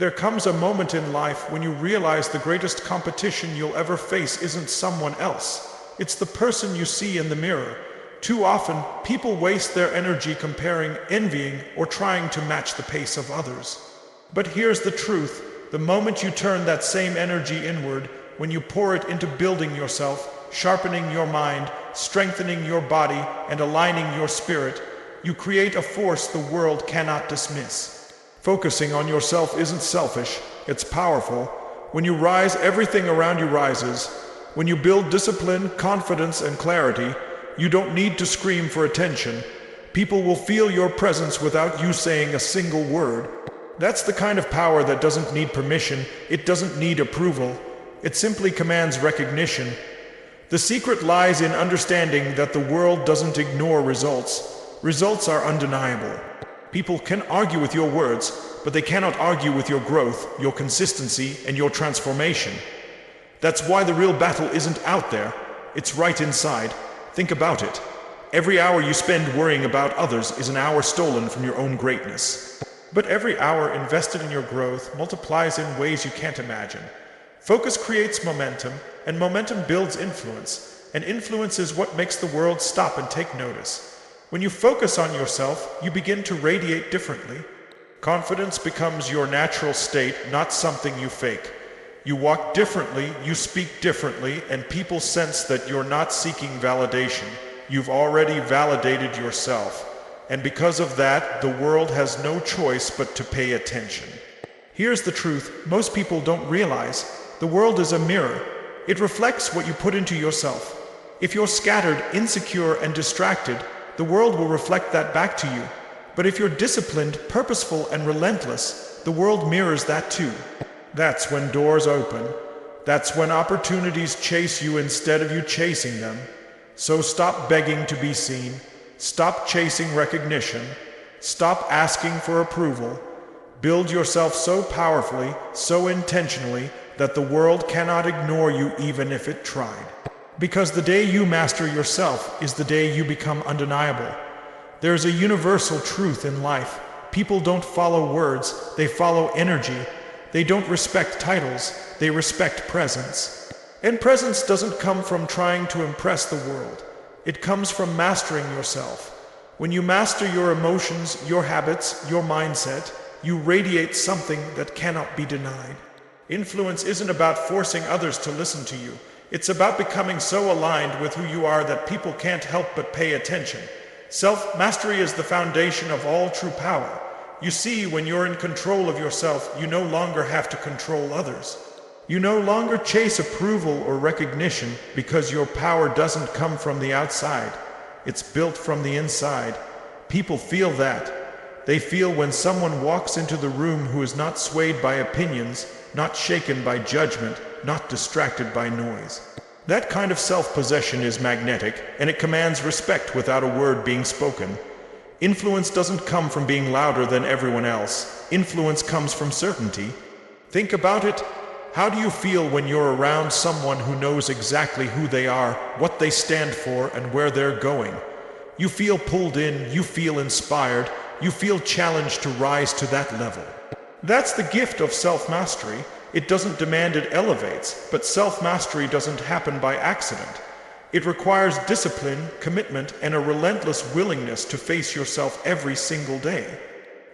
There comes a moment in life when you realize the greatest competition you'll ever face isn't someone else. It's the person you see in the mirror. Too often, people waste their energy comparing, envying, or trying to match the pace of others. But here's the truth. The moment you turn that same energy inward, when you pour it into building yourself, sharpening your mind, strengthening your body, and aligning your spirit, you create a force the world cannot dismiss. Focusing on yourself isn't selfish, it's powerful. When you rise, everything around you rises. When you build discipline, confidence, and clarity, you don't need to scream for attention. People will feel your presence without you saying a single word. That's the kind of power that doesn't need permission, it doesn't need approval. It simply commands recognition. The secret lies in understanding that the world doesn't ignore results. Results are undeniable. People can argue with your words, but they cannot argue with your growth, your consistency, and your transformation. That's why the real battle isn't out there, it's right inside. Think about it. Every hour you spend worrying about others is an hour stolen from your own greatness. But every hour invested in your growth multiplies in ways you can't imagine. Focus creates momentum, and momentum builds influence, and influence is what makes the world stop and take notice. When you focus on yourself, you begin to radiate differently. Confidence becomes your natural state, not something you fake. You walk differently, you speak differently, and people sense that you're not seeking validation. You've already validated yourself. And because of that, the world has no choice but to pay attention. Here's the truth most people don't realize. The world is a mirror. It reflects what you put into yourself. If you're scattered, insecure, and distracted, the world will reflect that back to you. But if you're disciplined, purposeful, and relentless, the world mirrors that too. That's when doors open. That's when opportunities chase you instead of you chasing them. So stop begging to be seen. Stop chasing recognition. Stop asking for approval. Build yourself so powerfully, so intentionally, that the world cannot ignore you even if it tried. Because the day you master yourself is the day you become undeniable. There's a universal truth in life. People don't follow words, they follow energy. They don't respect titles, they respect presence. And presence doesn't come from trying to impress the world. It comes from mastering yourself. When you master your emotions, your habits, your mindset, you radiate something that cannot be denied. Influence isn't about forcing others to listen to you. It's about becoming so aligned with who you are that people can't help but pay attention. Self-mastery is the foundation of all true power. You see, when you're in control of yourself, you no longer have to control others. You no longer chase approval or recognition because your power doesn't come from the outside. It's built from the inside. People feel that. They feel when someone walks into the room who is not swayed by opinions, not shaken by judgment, not distracted by noise. That kind of self-possession is magnetic, and it commands respect without a word being spoken. Influence doesn't come from being louder than everyone else. Influence comes from certainty. Think about it. How do you feel when you're around someone who knows exactly who they are, what they stand for, and where they're going? You feel pulled in, you feel inspired, you feel challenged to rise to that level. That's the gift of self-mastery. It doesn't demand, it elevates, but self-mastery doesn't happen by accident. It requires discipline, commitment, and a relentless willingness to face yourself every single day.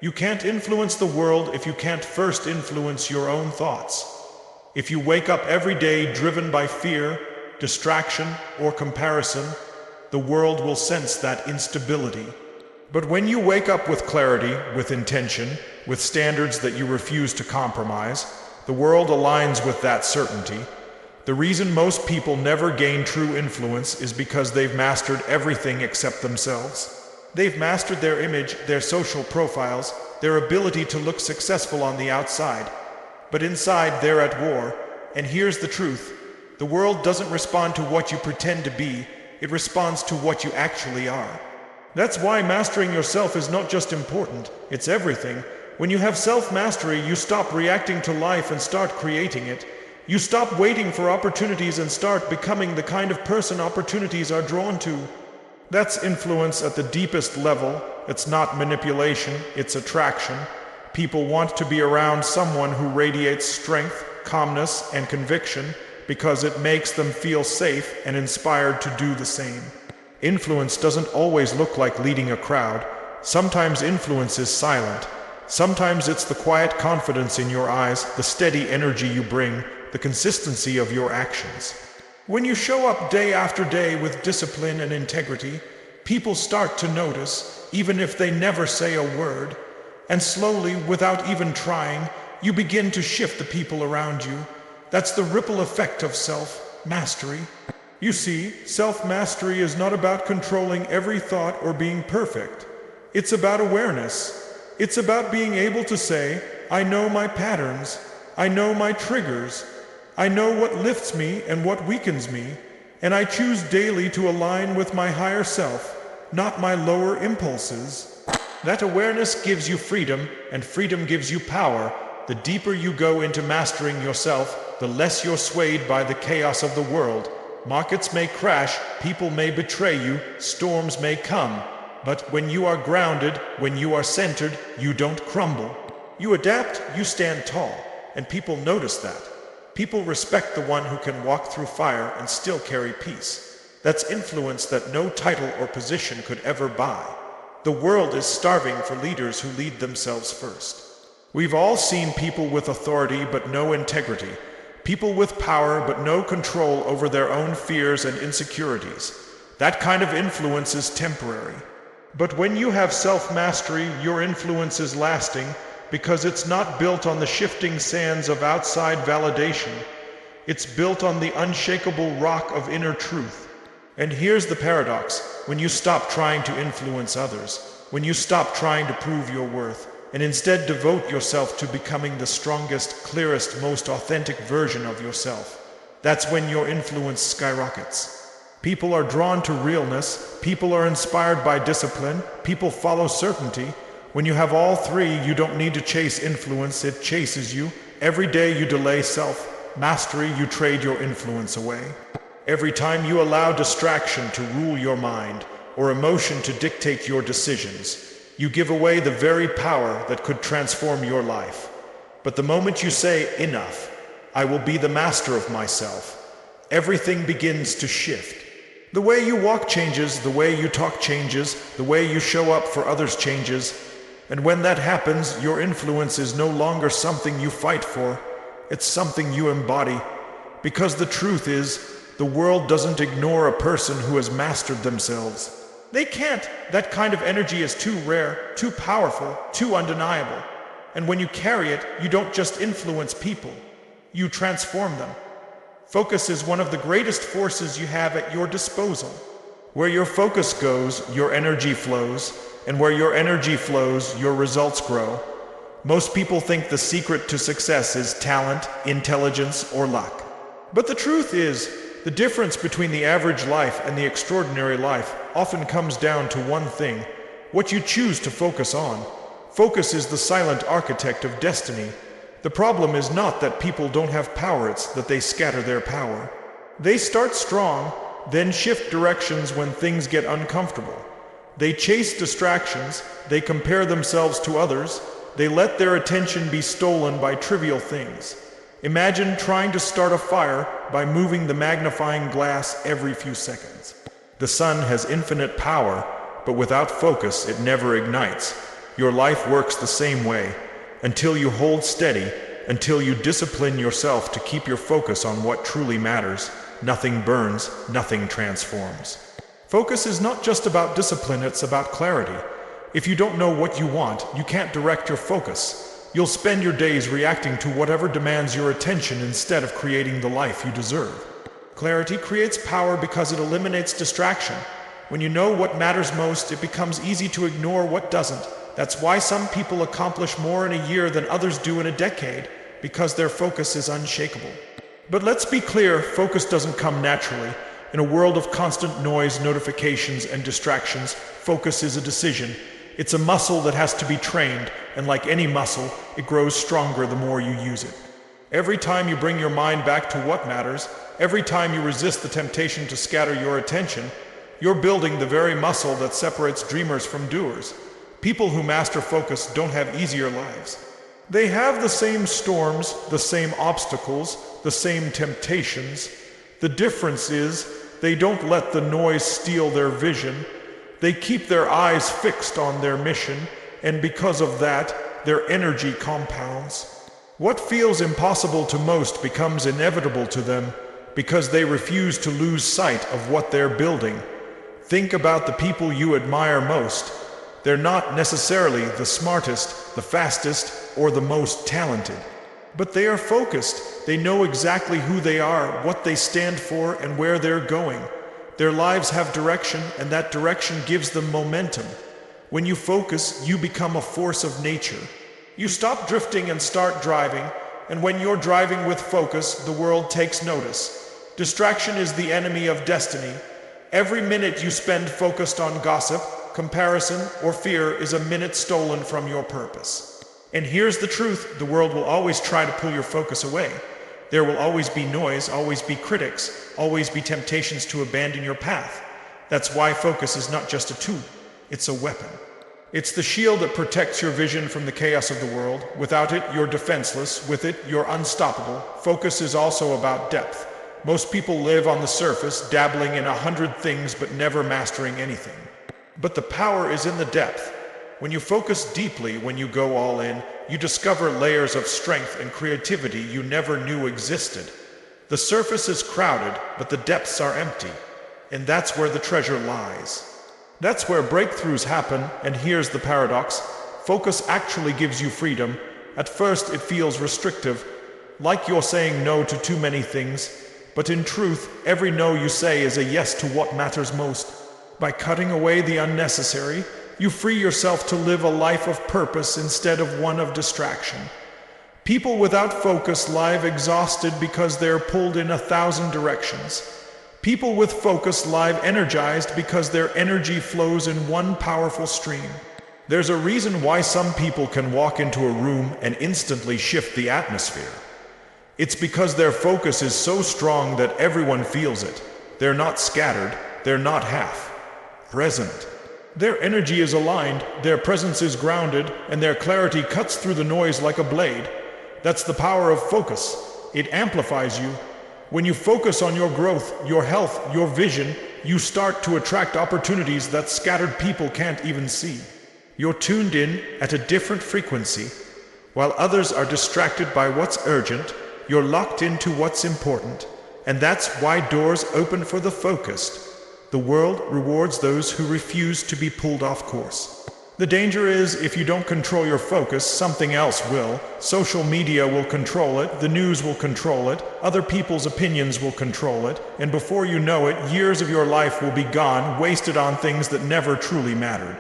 You can't influence the world if you can't first influence your own thoughts. If you wake up every day driven by fear, distraction, or comparison, the world will sense that instability. But when you wake up with clarity, with intention, with standards that you refuse to compromise, the world aligns with that certainty. The reason most people never gain true influence is because they've mastered everything except themselves. They've mastered their image, their social profiles, their ability to look successful on the outside. But inside, they're at war. And here's the truth. The world doesn't respond to what you pretend to be, it responds to what you actually are. That's why mastering yourself is not just important, it's everything. When you have self-mastery, you stop reacting to life and start creating it. You stop waiting for opportunities and start becoming the kind of person opportunities are drawn to. That's influence at the deepest level. It's not manipulation, it's attraction. People want to be around someone who radiates strength, calmness, and conviction because it makes them feel safe and inspired to do the same. Influence doesn't always look like leading a crowd. Sometimes influence is silent. Sometimes it's the quiet confidence in your eyes, the steady energy you bring, the consistency of your actions. When you show up day after day with discipline and integrity, people start to notice, even if they never say a word. And slowly, without even trying, you begin to shift the people around you. That's the ripple effect of self-mastery. You see, self-mastery is not about controlling every thought or being perfect. It's about awareness. It's about being able to say, I know my patterns, I know my triggers, I know what lifts me and what weakens me, and I choose daily to align with my higher self, not my lower impulses. That awareness gives you freedom, and freedom gives you power. The deeper you go into mastering yourself, the less you're swayed by the chaos of the world. Markets may crash, people may betray you, storms may come. But when you are grounded, when you are centered, you don't crumble. You adapt, you stand tall, and people notice that. People respect the one who can walk through fire and still carry peace. That's influence that no title or position could ever buy. The world is starving for leaders who lead themselves first. We've all seen people with authority but no integrity, people with power but no control over their own fears and insecurities. That kind of influence is temporary. But when you have self-mastery, your influence is lasting because it's not built on the shifting sands of outside validation. It's built on the unshakable rock of inner truth. And here's the paradox. When you stop trying to influence others, when you stop trying to prove your worth, and instead devote yourself to becoming the strongest, clearest, most authentic version of yourself, that's when your influence skyrockets. People are drawn to realness, people are inspired by discipline, people follow certainty. When you have all three, you don't need to chase influence, it chases you. Every day you delay self-mastery, you trade your influence away. Every time you allow distraction to rule your mind, or emotion to dictate your decisions, you give away the very power that could transform your life. But the moment you say, enough, I will be the master of myself, everything begins to shift. The way you walk changes, the way you talk changes, the way you show up for others changes. And when that happens, your influence is no longer something you fight for, it's something you embody. Because the truth is, the world doesn't ignore a person who has mastered themselves. They can't. That kind of energy is too rare, too powerful, too undeniable. And when you carry it, you don't just influence people, you transform them. Focus is one of the greatest forces you have at your disposal. Where your focus goes, your energy flows, and where your energy flows, your results grow. Most people think the secret to success is talent, intelligence, or luck. But the truth is, the difference between the average life and the extraordinary life often comes down to one thing: what you choose to focus on. Focus is the silent architect of destiny. The problem is not that people don't have power, it's that they scatter their power. They start strong, then shift directions when things get uncomfortable. They chase distractions, they compare themselves to others, they let their attention be stolen by trivial things. Imagine trying to start a fire by moving the magnifying glass every few seconds. The sun has infinite power, but without focus it never ignites. Your life works the same way. Until you hold steady, until you discipline yourself to keep your focus on what truly matters, nothing burns, nothing transforms. Focus is not just about discipline, it's about clarity. If you don't know what you want, you can't direct your focus. You'll spend your days reacting to whatever demands your attention instead of creating the life you deserve. Clarity creates power because it eliminates distraction. When you know what matters most, it becomes easy to ignore what doesn't. That's why some people accomplish more in a year than others do in a decade, because their focus is unshakable. But let's be clear, focus doesn't come naturally. In a world of constant noise, notifications, and distractions, focus is a decision. It's a muscle that has to be trained, and like any muscle, it grows stronger the more you use it. Every time you bring your mind back to what matters, every time you resist the temptation to scatter your attention, you're building the very muscle that separates dreamers from doers. People who master focus don't have easier lives. They have the same storms, the same obstacles, the same temptations. The difference is they don't let the noise steal their vision. They keep their eyes fixed on their mission, and because of that, their energy compounds. What feels impossible to most becomes inevitable to them because they refuse to lose sight of what they're building. Think about the people you admire most. They're not necessarily the smartest, the fastest, or the most talented. But they are focused. They know exactly who they are, what they stand for, and where they're going. Their lives have direction, and that direction gives them momentum. When you focus, you become a force of nature. You stop drifting and start driving, and when you're driving with focus, the world takes notice. Distraction is the enemy of destiny. Every minute you spend focused on gossip, comparison, or fear is a minute stolen from your purpose. And here's the truth, the world will always try to pull your focus away. There will always be noise, always be critics, always be temptations to abandon your path. That's why focus is not just a tool, it's a weapon. It's the shield that protects your vision from the chaos of the world. Without it, you're defenseless. With it, you're unstoppable. Focus is also about depth. Most people live on the surface, dabbling in 100 things but never mastering anything. But the power is in the depth. When you focus deeply, when you go all in, you discover layers of strength and creativity you never knew existed. The surface is crowded, but the depths are empty. And that's where the treasure lies. That's where breakthroughs happen, and here's the paradox. Focus actually gives you freedom. At first it feels restrictive, like you're saying no to too many things, but in truth, every no you say is a yes to what matters most. By cutting away the unnecessary, you free yourself to live a life of purpose instead of one of distraction. People without focus live exhausted because they're pulled in 1,000 directions. People with focus live energized because their energy flows in one powerful stream. There's a reason why some people can walk into a room and instantly shift the atmosphere. It's because their focus is so strong that everyone feels it. They're not scattered, they're not half present. Their energy is aligned, their presence is grounded, and their clarity cuts through the noise like a blade. That's the power of focus. It amplifies you. When you focus on your growth, your health, your vision, you start to attract opportunities that scattered people can't even see. You're tuned in at a different frequency. While others are distracted by what's urgent, you're locked into what's important. And that's why doors open for the focused. The world rewards those who refuse to be pulled off course. The danger is, if you don't control your focus, something else will. Social media will control it, the news will control it, other people's opinions will control it, and before you know it, years of your life will be gone, wasted on things that never truly mattered.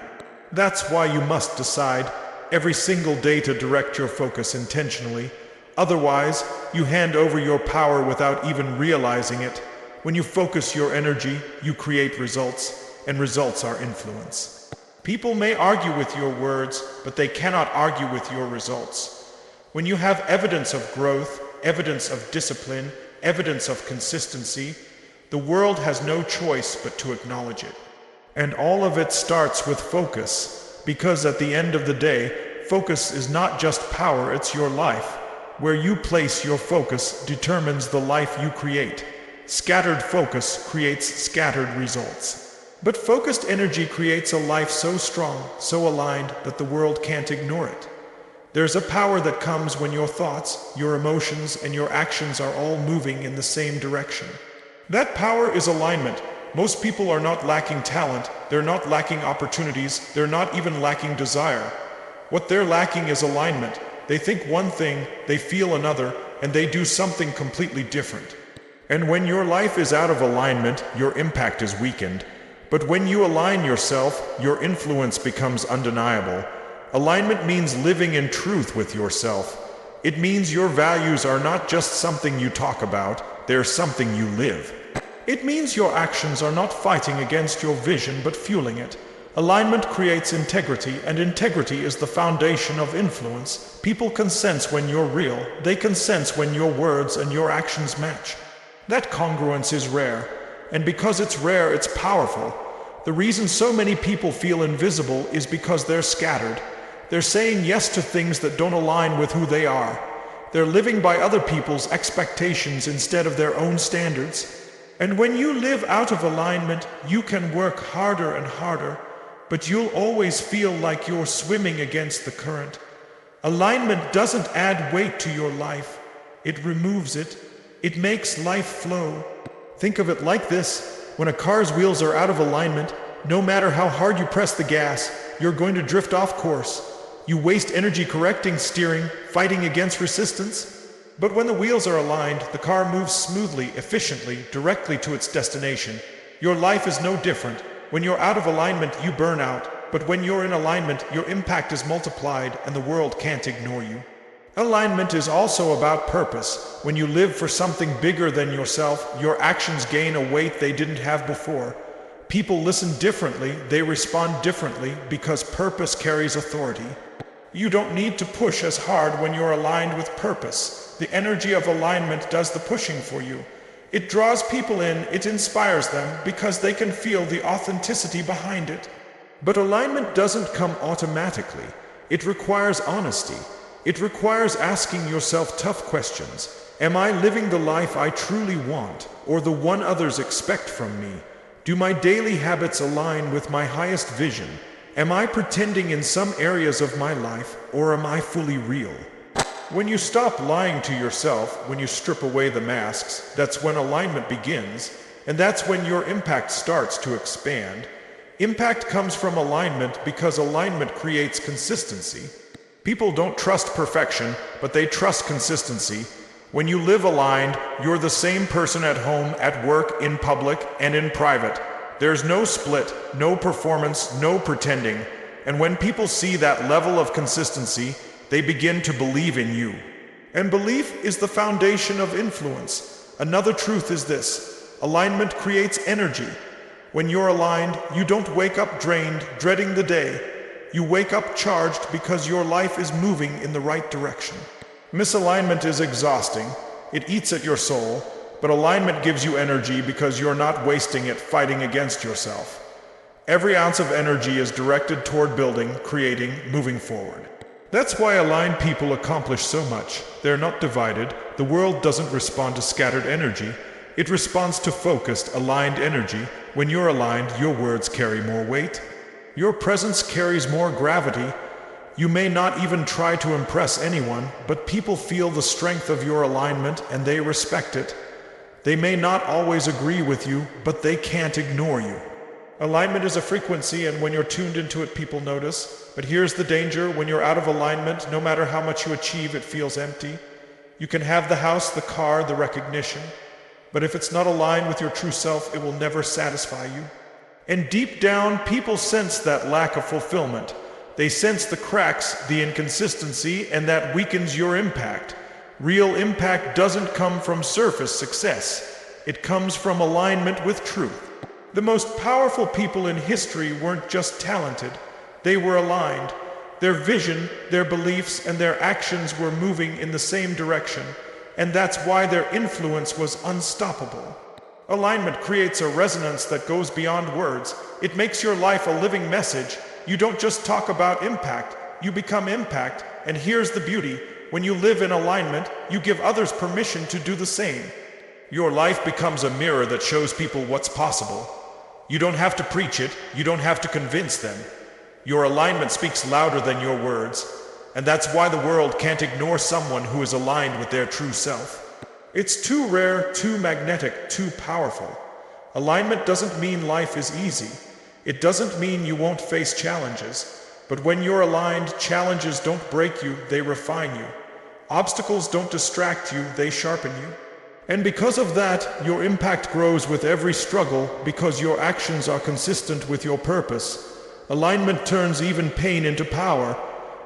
That's why you must decide every single day to direct your focus intentionally. Otherwise, you hand over your power without even realizing it. When you focus your energy, you create results, and results are influence. People may argue with your words, but they cannot argue with your results. When you have evidence of growth, evidence of discipline, evidence of consistency, the world has no choice but to acknowledge it. And all of it starts with focus, because at the end of the day, focus is not just power, it's your life. Where you place your focus determines the life you create. Scattered focus creates scattered results. But focused energy creates a life so strong, so aligned, that the world can't ignore it. There's a power that comes when your thoughts, your emotions, and your actions are all moving in the same direction. That power is alignment. Most people are not lacking talent, they're not lacking opportunities, they're not even lacking desire. What they're lacking is alignment. They think one thing, they feel another, and they do something completely different. And when your life is out of alignment, your impact is weakened. But when you align yourself, your influence becomes undeniable. Alignment means living in truth with yourself. It means your values are not just something you talk about, they're something you live. It means your actions are not fighting against your vision but fueling it. Alignment creates integrity, and integrity is the foundation of influence. People can sense when you're real. They can sense when your words and your actions match. That congruence is rare. And because it's rare, it's powerful. The reason so many people feel invisible is because they're scattered. They're saying yes to things that don't align with who they are. They're living by other people's expectations instead of their own standards. And when you live out of alignment, you can work harder and harder, but you'll always feel like you're swimming against the current. Alignment doesn't add weight to your life. It removes it. It makes life flow. Think of it like this. When a car's wheels are out of alignment, no matter how hard you press the gas, you're going to drift off course. You waste energy correcting steering, fighting against resistance. But when the wheels are aligned, the car moves smoothly, efficiently, directly to its destination. Your life is no different. When you're out of alignment, you burn out. But when you're in alignment, your impact is multiplied and the world can't ignore you. Alignment is also about purpose. When you live for something bigger than yourself, your actions gain a weight they didn't have before. People listen differently, they respond differently because purpose carries authority. You don't need to push as hard when you're aligned with purpose. The energy of alignment does the pushing for you. It draws people in, it inspires them because they can feel the authenticity behind it. But alignment doesn't come automatically. It requires honesty. It requires asking yourself tough questions. Am I living the life I truly want, or the one others expect from me? Do my daily habits align with my highest vision? Am I pretending in some areas of my life, or am I fully real? When you stop lying to yourself, when you strip away the masks, that's when alignment begins, and that's when your impact starts to expand. Impact comes from alignment because alignment creates consistency. People don't trust perfection, but they trust consistency. When you live aligned, you're the same person at home, at work, in public, and in private. There's no split, no performance, no pretending. And when people see that level of consistency, they begin to believe in you. And belief is the foundation of influence. Another truth is this: alignment creates energy. When you're aligned, you don't wake up drained, dreading the day. You wake up charged because your life is moving in the right direction. Misalignment is exhausting. It eats at your soul. But alignment gives you energy because you're not wasting it fighting against yourself. Every ounce of energy is directed toward building, creating, moving forward. That's why aligned people accomplish so much. They're not divided. The world doesn't respond to scattered energy. It responds to focused, aligned energy. When you're aligned, your words carry more weight. Your presence carries more gravity. You may not even try to impress anyone, but people feel the strength of your alignment and they respect it. They may not always agree with you, but they can't ignore you. Alignment is a frequency, and when you're tuned into it, people notice. But here's the danger: when you're out of alignment, no matter how much you achieve, it feels empty. You can have the house, the car, the recognition, but if it's not aligned with your true self, it will never satisfy you. And deep down, people sense that lack of fulfillment. They sense the cracks, the inconsistency, and that weakens your impact. Real impact doesn't come from surface success. It comes from alignment with truth. The most powerful people in history weren't just talented. They were aligned. Their vision, their beliefs, and their actions were moving in the same direction. And that's why their influence was unstoppable. Alignment creates a resonance that goes beyond words. It makes your life a living message. You don't just talk about impact, you become impact. And here's the beauty: when you live in alignment, you give others permission to do the same. Your life becomes a mirror that shows people what's possible. You don't have to preach it, you don't have to convince them. Your alignment speaks louder than your words, and that's why the world can't ignore someone who is aligned with their true self. It's too rare, too magnetic, too powerful. Alignment doesn't mean life is easy. It doesn't mean you won't face challenges. But when you're aligned, challenges don't break you, they refine you. Obstacles don't distract you, they sharpen you. And because of that, your impact grows with every struggle because your actions are consistent with your purpose. Alignment turns even pain into power.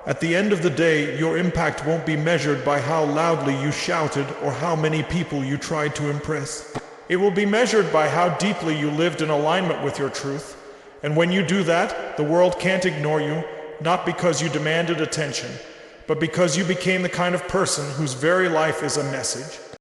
At the end of the day, your impact won't be measured by how loudly you shouted or how many people you tried to impress. It will be measured by how deeply you lived in alignment with your truth. And when you do that, the world can't ignore you, not because you demanded attention, but because you became the kind of person whose very life is a message.